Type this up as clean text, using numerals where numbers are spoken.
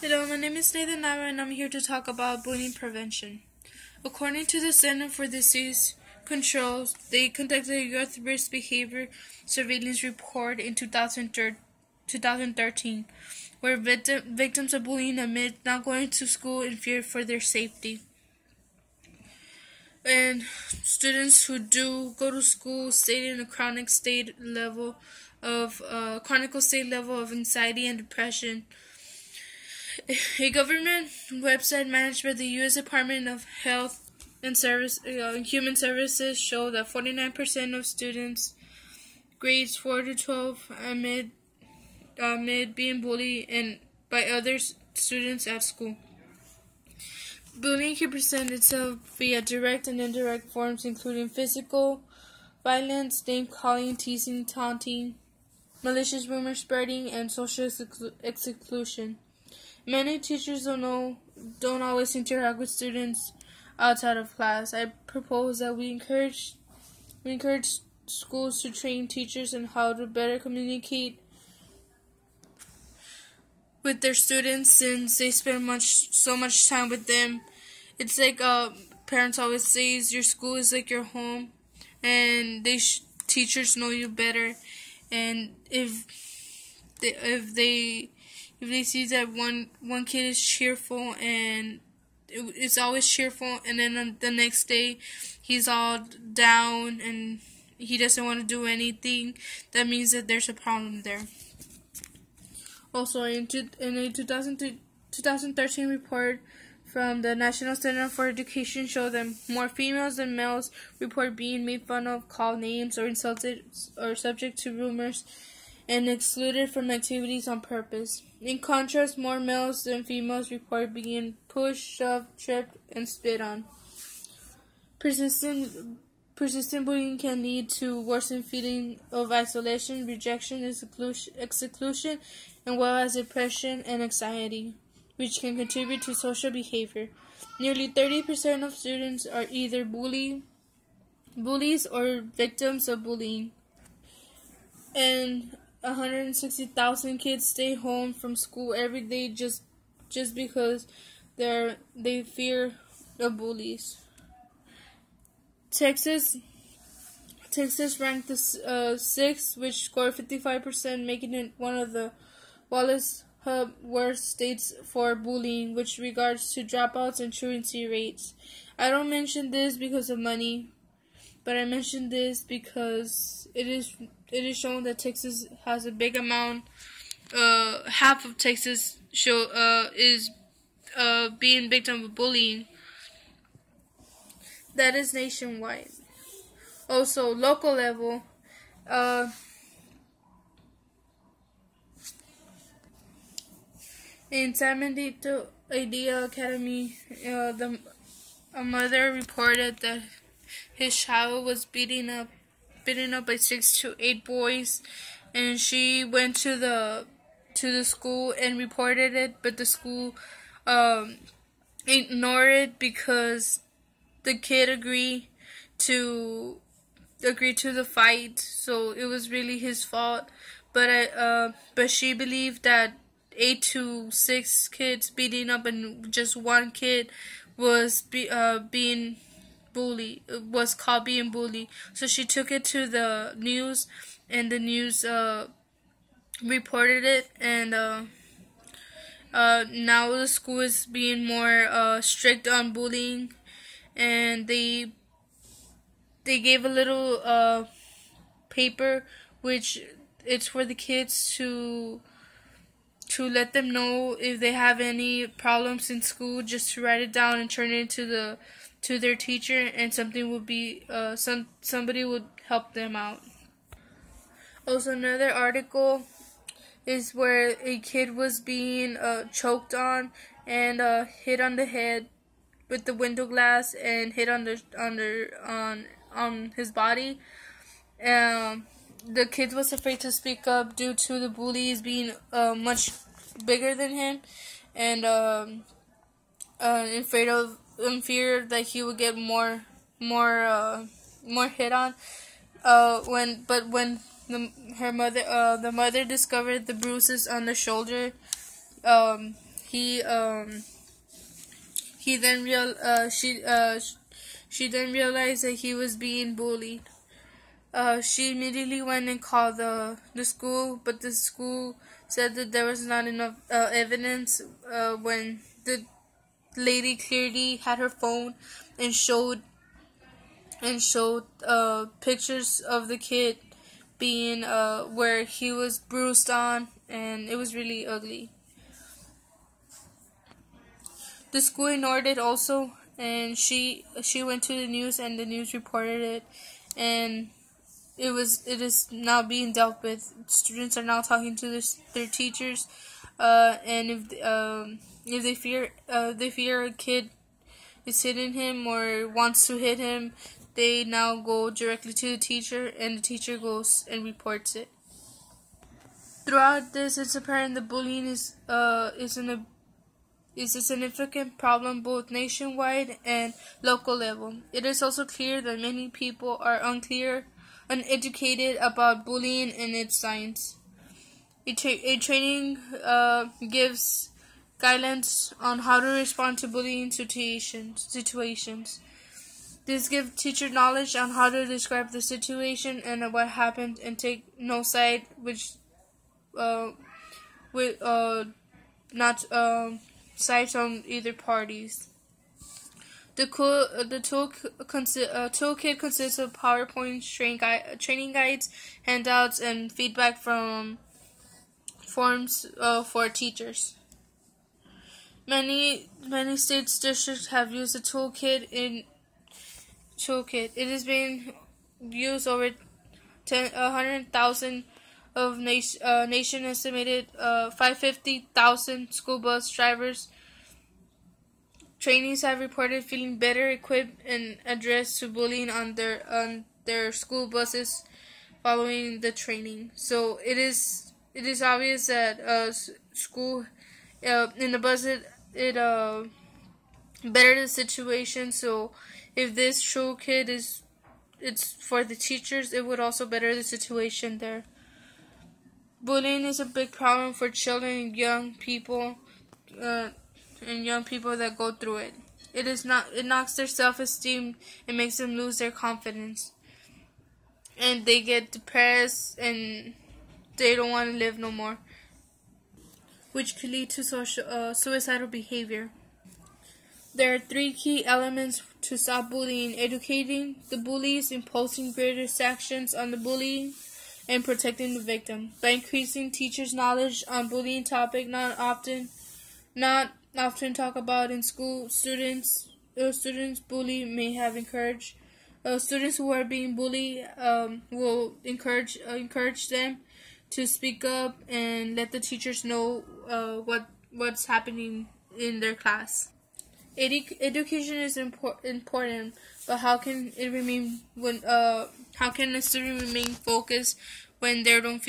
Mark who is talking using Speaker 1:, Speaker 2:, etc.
Speaker 1: Hello, my name is Nathan Nara and I'm here to talk about bullying prevention. According to the Center for Disease Control, they conducted a youth risk behavior surveillance report in 2013, where victims of bullying admit not going to school in fear for their safety. And students who do go to school stayed in a chronic state level of anxiety and depression. A government website managed by the U.S. Department of Health and Human Services showed that 49% of students grades 4 to 12 admit being bullied by other students at school. Bullying can present itself via direct and indirect forms, including physical violence, name-calling, teasing, taunting, malicious rumor spreading, and social exclusion. Many teachers don't always interact with students outside of class. I propose that we encourage schools to train teachers on how to better communicate with their students, since they spend so much time with them. It's like parents always say, your school is like your home, and teachers know you better. And if they see that one kid is cheerful and it's always cheerful, and then on the next day he's all down and he doesn't want to do anything, that means that there's a problem there. Also, in a 2013 report from the National Center for Education showed that more females than males report being made fun of, called names, or insulted, or subject to rumors and excluded from activities on purpose. In contrast, more males than females report being pushed, shoved, tripped, and spit on. Persistent bullying can lead to worsened feeling of isolation, rejection, exclusion, and well as depression and anxiety, which can contribute to social behavior. Nearly 30% of students are either bullies or victims of bullying. And 160,000 kids stay home from school every day just because they fear the bullies. Texas ranked the 6th, which scored 55%, making it one of the Wallace Hub worst states for bullying, which regards to dropouts and truancy rates. I don't mention this because of money, but I mention this because it is shown that Texas has a big amount. Half of Texas is being victim of bullying. That is nationwide. Also, local level. In San Benito Idea Academy, a mother reported that his child was beaten up by 6 to 8 boys, and she went to the school and reported it, but the school ignored it because the kid agreed to the fight, so it was really his fault. But she believed that 8 to 6 kids beating up and just one kid was being bullied, was called being bullied. So she took it to the news, and the news reported it, and now the school is being more strict on bullying, and they gave a little paper, which it's for the kids to let them know if they have any problems in school, just to write it down and turn it to their teacher, and something would be somebody would help them out. Also, another article is where a kid was being choked on and hit on the head with the window glass and hit on his body. The kid was afraid to speak up due to the bullies being much bigger than him, and in fear that he would get more hit on. When the mother discovered the bruises on the shoulder, he he then real she then realized that he was being bullied. She immediately went and called the school, but the school said that there was not enough evidence when the lady clearly had her phone and showed pictures of the kid being where he was bruised on, and it was really ugly. The school ignored it also, and she went to the news, and the news reported it, and it is now being dealt with. Students are now talking to their teachers, and if they fear a kid is hitting him or wants to hit him, they now go directly to the teacher, and the teacher goes and reports it. Throughout this, it's apparent that bullying is a significant problem both nationwide and local level. It is also clear that many people are uneducated about bullying and its signs. A training gives guidelines on how to respond to bullying situations. This gives teacher knowledge on how to describe the situation and what happened, and take no side, not sides on either parties. The toolkit consists of PowerPoint training guides, handouts, and feedback from forms for teachers. Many states districts have used the toolkit. It has been used over 100,000 of nation estimated 550,000 school bus drivers. Trainees have reported feeling better equipped and addressed to bullying on their school buses following the training. So it is obvious that school in the bus it better the situation. So if this toolkit it's for the teachers, it would also better the situation there. Bullying is a big problem for children and young people that go through it. It knocks their self-esteem and makes them lose their confidence, and they get depressed and they don't want to live no more, which could lead to suicidal behavior. There are 3 key elements to stop bullying: educating the bullies, imposing greater sanctions on the bullying, and protecting the victim. By increasing teachers' knowledge on bullying topic not often talked about in school, students bully may have encouraged students who are being bullied will encourage them to speak up and let the teachers know what's happening in their class. Education is important, but how can a student remain focused when they don't feel